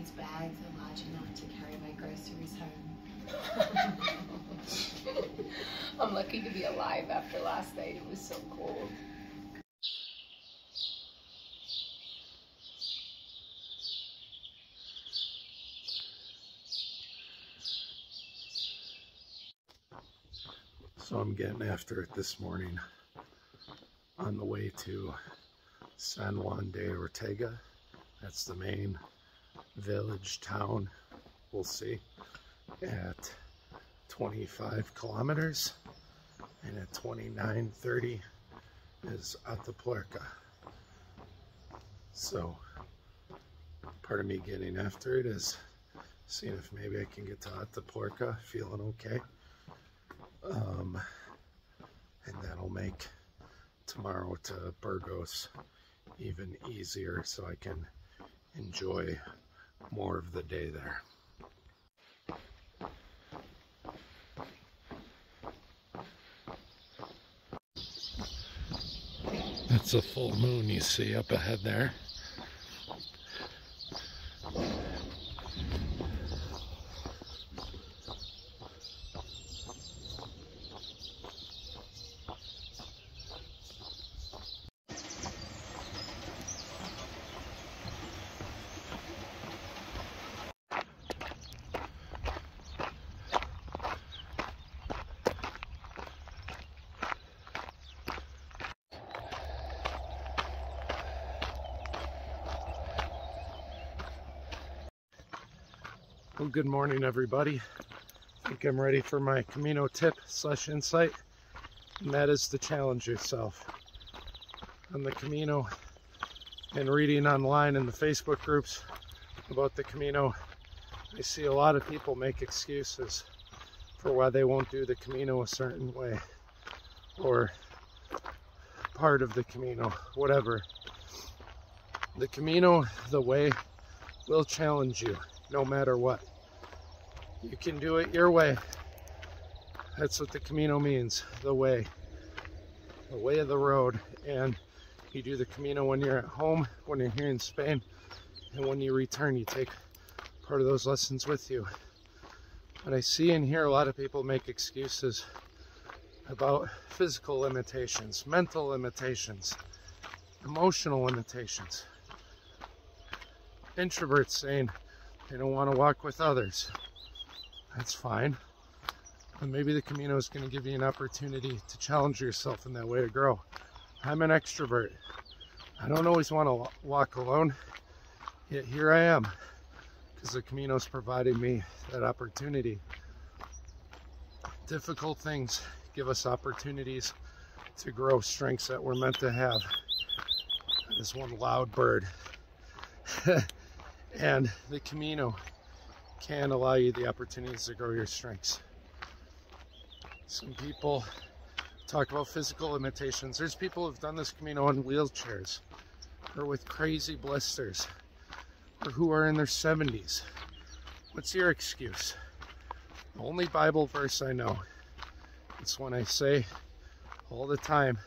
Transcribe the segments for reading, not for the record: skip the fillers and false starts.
these bags are large enough to carry my groceries home. I'm lucky to be alive after last night. It was so cold. So I'm getting after it this morning on the way to San Juan de Ortega. That's the main village town, we'll see, at 25 kilometers, and at 29:30 is Atapuerca. So part of me getting after it is seeing if maybe I can get to Atapuerca feeling okay. And that'll make tomorrow to Burgos even easier, so I can enjoy more of the day there. That's a full moon you see up ahead there. Well, good morning, everybody. I think I'm ready for my Camino tip / insight, and that is to challenge yourself. On the Camino and reading online in the Facebook groups about the Camino, I see a lot of people make excuses for why they won't do the Camino a certain way, or part of the Camino, whatever. The Camino, the way, will challenge you no matter what. You can do it your way. That's what the Camino means, the way of the road. And you do the Camino when you're at home, when you're here in Spain, and when you return, you take part of those lessons with you. But I see and hear a lot of people make excuses about physical limitations, mental limitations, emotional limitations. Introverts saying they don't want to walk with others. That's fine. And maybe the Camino is going to give you an opportunity to challenge yourself in that way to grow. I'm an extrovert. I don't always want to walk alone, yet here I am, because the Camino's provided me that opportunity. Difficult things give us opportunities to grow strengths that we're meant to have. That is one loud bird. And the Camino can allow you the opportunities to grow your strengths. Some people talk about physical limitations. There's people who've done this Camino on wheelchairs, or with crazy blisters, or who are in their 70s. What's your excuse? The only Bible verse I know, it's one I say all the time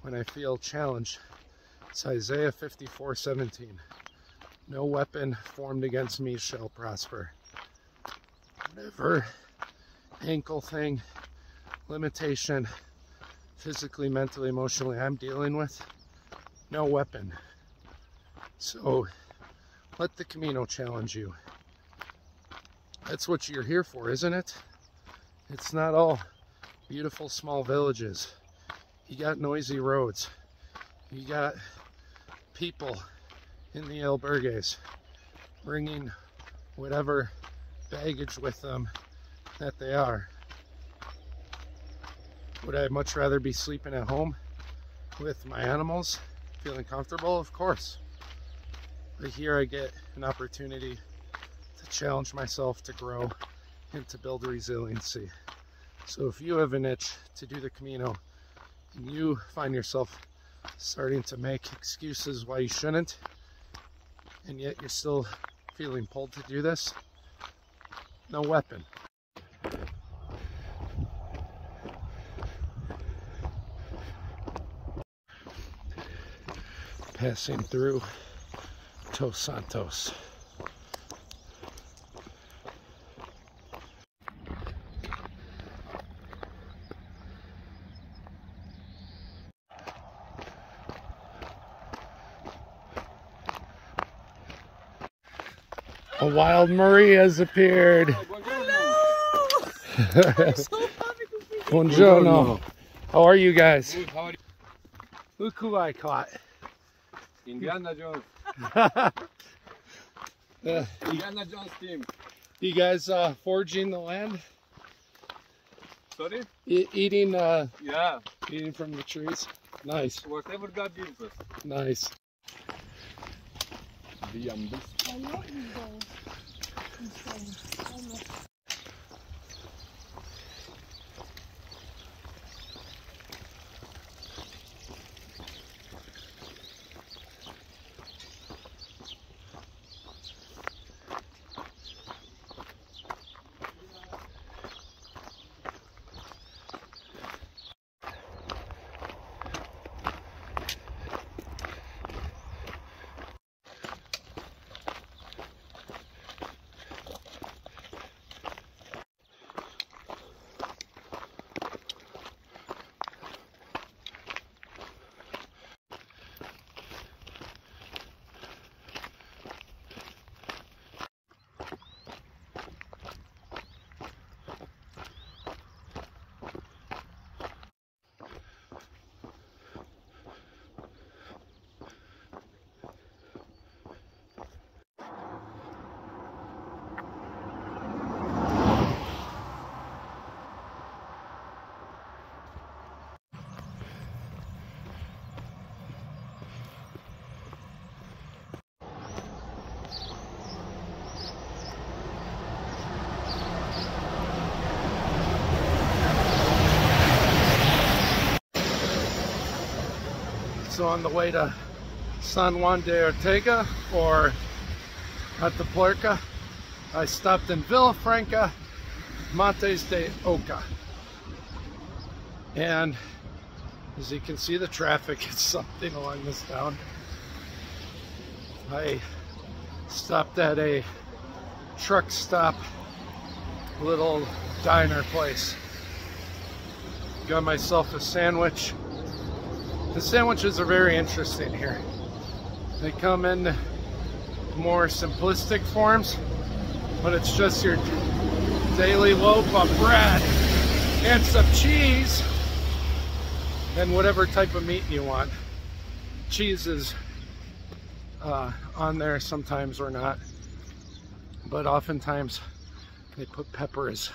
when I feel challenged. It's Isaiah 54:17. No weapon formed against me shall prosper. Whatever ankle thing, limitation, physically, mentally, emotionally, I'm dealing with, no weapon. So let the Camino challenge you. That's what you're here for, isn't it? It's not all beautiful small villages. You got noisy roads. You got people in the albergues bringing whatever baggage with them that they are. Would I much rather be sleeping at home with my animals, feeling comfortable? Of course. But here I get an opportunity to challenge myself, to grow, and to build resiliency. So if you have an itch to do the Camino, and you find yourself starting to make excuses why you shouldn't, and yet you're still feeling pulled to do this, no weapon. Passing through Dos Santos. A wild Maria has appeared. Hello! I'm so happy to see you. Buongiorno. How are you guys? Good, how are you? Look who I caught. Indiana Jones. Indiana Jones team. You guys foraging the land? Sorry? Eating Yeah. eating from the trees? Nice. Whatever God gives us. Nice. The ambus. I love these balls. Insane. So on the way to San Juan de Ortega or Atapuerca, I stopped in Villafranca, Montes de Oca. And as you can see, the traffic is something along this town. I stopped at a truck stop, little diner place. Got myself a sandwich. The sandwiches are very interesting here. They come in more simplistic forms, but it's just your daily loaf of bread and some cheese and whatever type of meat you want. Cheese is on there sometimes or not, but oftentimes they put peppers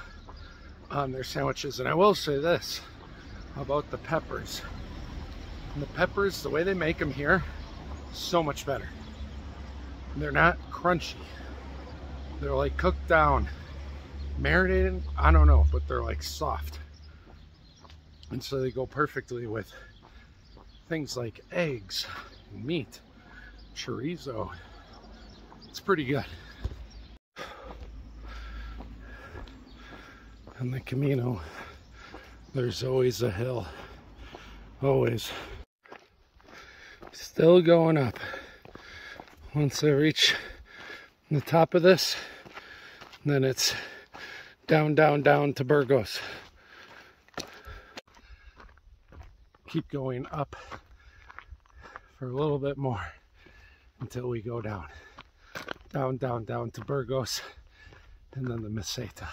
on their sandwiches. And I will say this about the peppers. And the peppers, the way they make them here, so much better. They're not crunchy. They're like cooked down, marinated, I don't know, but they're like soft. And so they go perfectly with things like eggs, meat, chorizo. It's pretty good. On the Camino, there's always a hill, always. Still going up. Once I reach the top of this, then it's down, down, down to Burgos. Keep going up for a little bit more until we go down. Down, down, down to Burgos, and then the Meseta.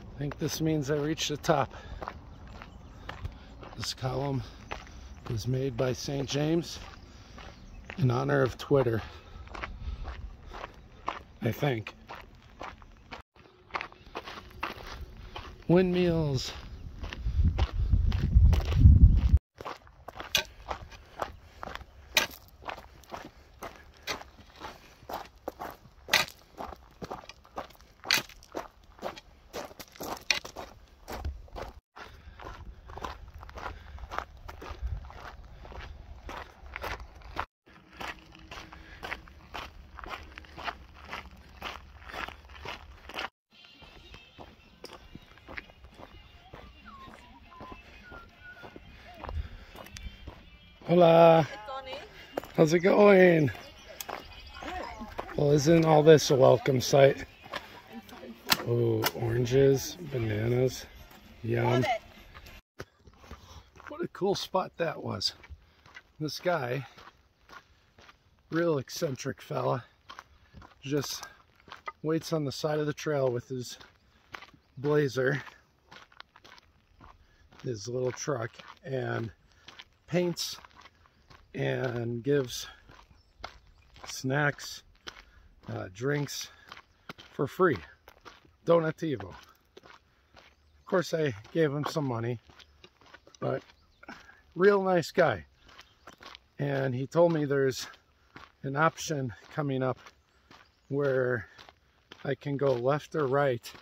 I think this means I reached the top. This column was made by St. James in honor of Twitter, I think. Windmills. Hola. How's it going? Well, isn't all this a welcome sight? Oh, oranges, bananas, yum. What a cool spot that was. This guy, real eccentric fella, just waits on the side of the trail with his blazer, his little truck, and paints and gives snacks, drinks for free. Donativo. Of course, I gave him some money, but real nice guy. And he told me there's an option coming up where I can go left or right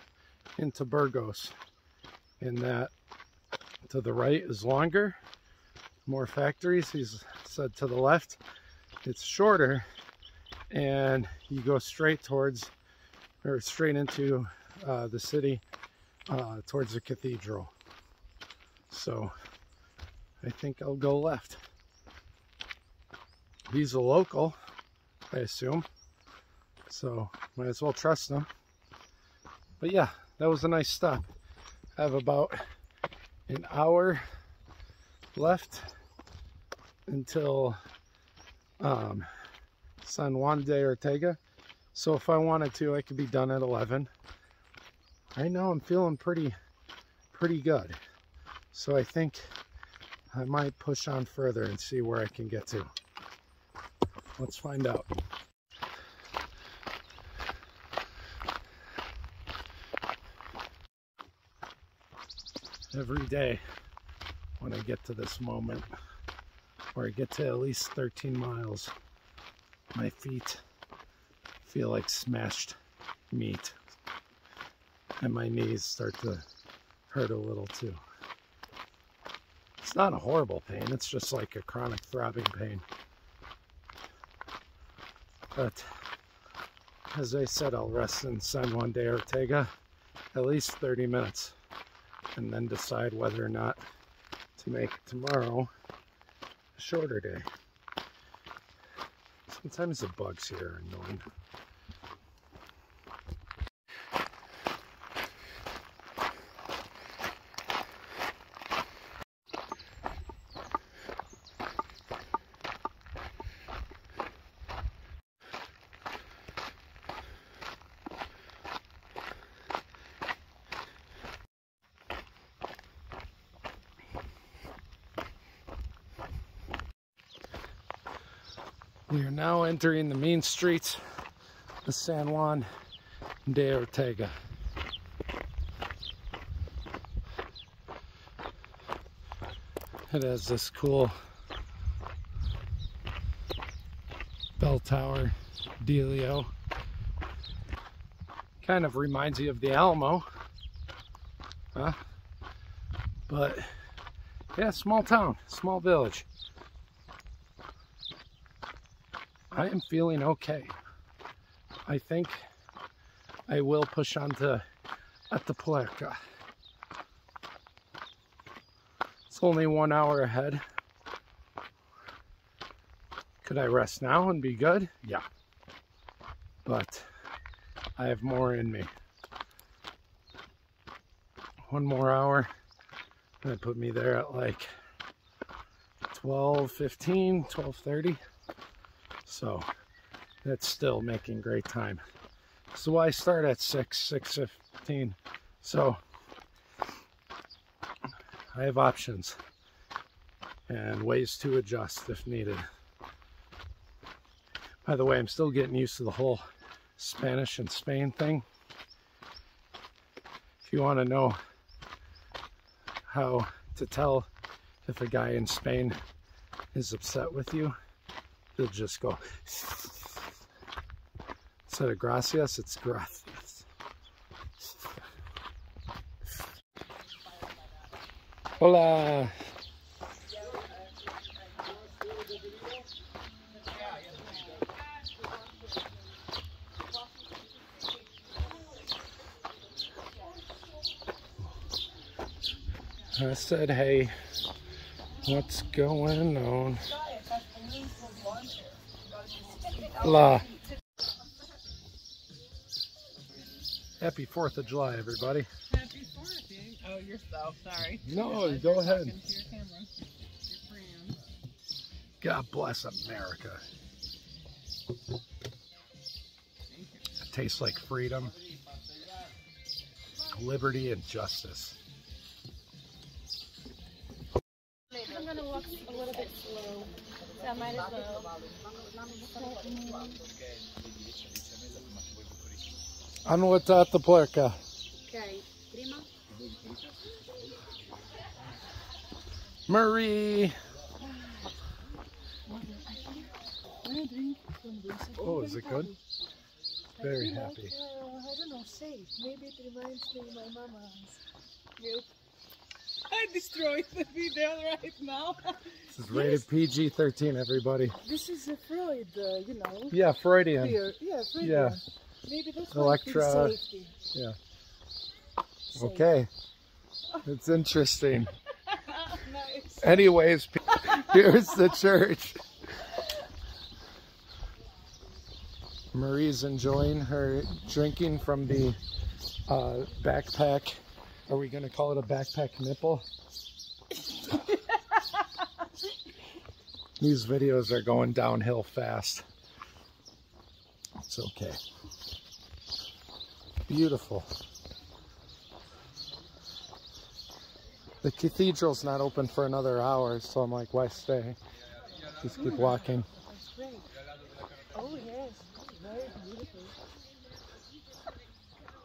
into Burgos, and that to the right is longer, more factories. He's said to the left it's shorter, and you go straight towards, or straight into the city, towards the cathedral. So I think I'll go left. He's a local, I assume, so might as well trust him. But yeah, that was a nice stop. I have about an hour left until San Juan de Ortega. So if I wanted to, I could be done at 11. Right now I'm feeling pretty good. So I think I might push on further and see where I can get to. Let's find out. Every day when I get to this moment where I get to at least 13 miles, my feet feel like smashed meat and my knees start to hurt a little too. It's not a horrible pain, it's just like a chronic throbbing pain. But as I said, I'll rest in San Juan de Ortega at least 30 minutes and then decide whether or not to make tomorrow a shorter day. Sometimes the bugs here are annoying. We are now entering the main streets of San Juan de Ortega. It has this cool bell tower dealio. Kind of reminds you of the Alamo, huh? But yeah, small town, small village. I am feeling okay. I think I will push on to Atapuerca. It's only 1 hour ahead. Could I rest now and be good? Yeah. But I have more in me. 1 more hour. That put me there at like 12:15, 12:30. So that's still making great time. So why start at 6:15? So I have options and ways to adjust if needed. By the way, I'm still getting used to the whole Spanish and Spain thing. If you want to know how to tell if a guy in Spain is upset with you, you'll just go, instead of gracias, it's gracias. Hola. I said hey What's going on? La. Happy 4th of July, everybody. Happy 4th. Oh, yourself. Sorry. No, go ahead. Talking to your camera. Your friend. God bless America. It tastes like freedom, liberty, and justice. I'm gonna walk a little bit slow, so I might as well. Ano Atapuerca. Okay, prima. Marie. Oh, is it good? Very happy. I don't know, safe. Maybe it reminds me of my mama's milk. I destroyed the video right now. This is rated PG-13, everybody. This is a Freud, you know. Yeah, Freudian. Fear. Yeah, Freud. Yeah. Maybe that's Electra. safety. Yeah. Safe. Okay. It's interesting. Nice. Anyways, here's the church. Marie's enjoying her drinking from the backpack. Are we going to call it a backpack nipple? These videos are going downhill fast. It's okay. Beautiful. The cathedral's not open for another hour, so I'm like, why stay? Just keep walking. That's great. Oh, yes. Very beautiful.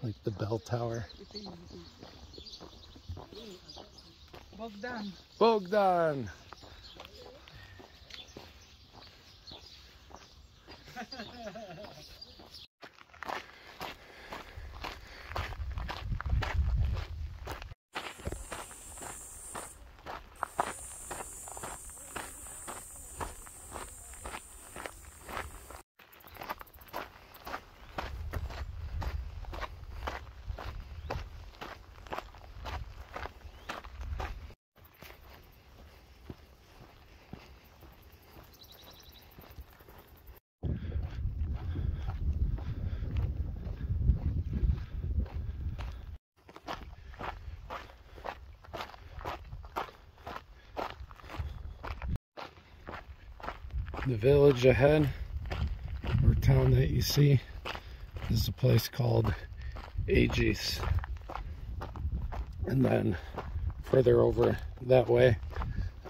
Like the bell tower. Bogdan. Bogdan! The village ahead, or town that you see, is a place called Agés. And then further over that way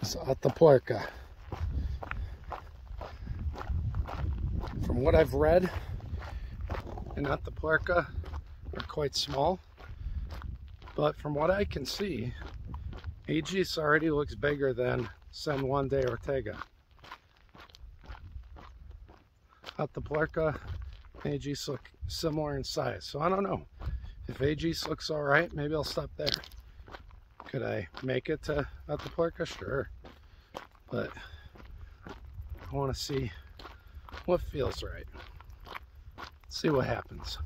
is Atapuerca. From what I've read, in Atapuerca are quite small, but from what I can see, Agés already looks bigger than San Juan de Ortega. Atapuerca and Agés look similar in size, so I don't know. If Agés looks alright, maybe I'll stop there. Could I make it to Atapuerca? Sure. But I want to see what feels right. See what happens.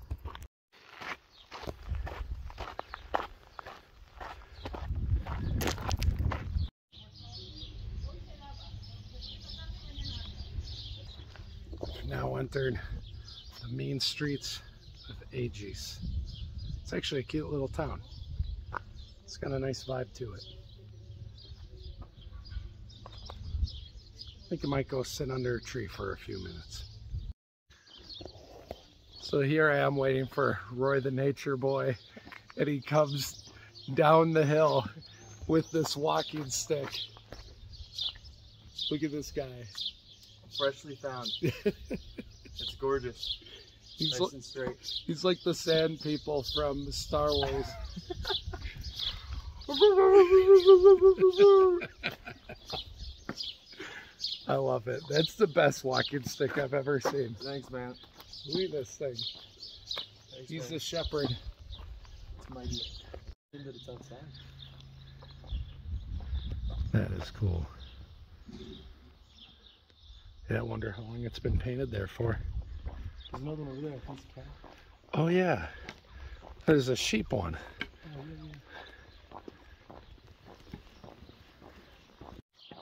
Now entered the main streets of Agés. It's actually a cute little town. It's got a nice vibe to it. I think I might go sit under a tree for a few minutes. So here I am waiting for Roy the Nature Boy, and he comes down the hill with this walking stick. Look at this guy. Freshly found. It's gorgeous. He's Nice and straight. He's like the sand people from Star Wars. I love it. That's the best walking stick I've ever seen. Thanks, man. Look at this thing. Thanks, He's man. a shepherd. It's my deal. That it's outside. That is cool. Yeah, I wonder how long it's been painted there for. There's another one over there. I think it's a cow. Oh yeah, there's a sheep one. Oh, yeah, yeah.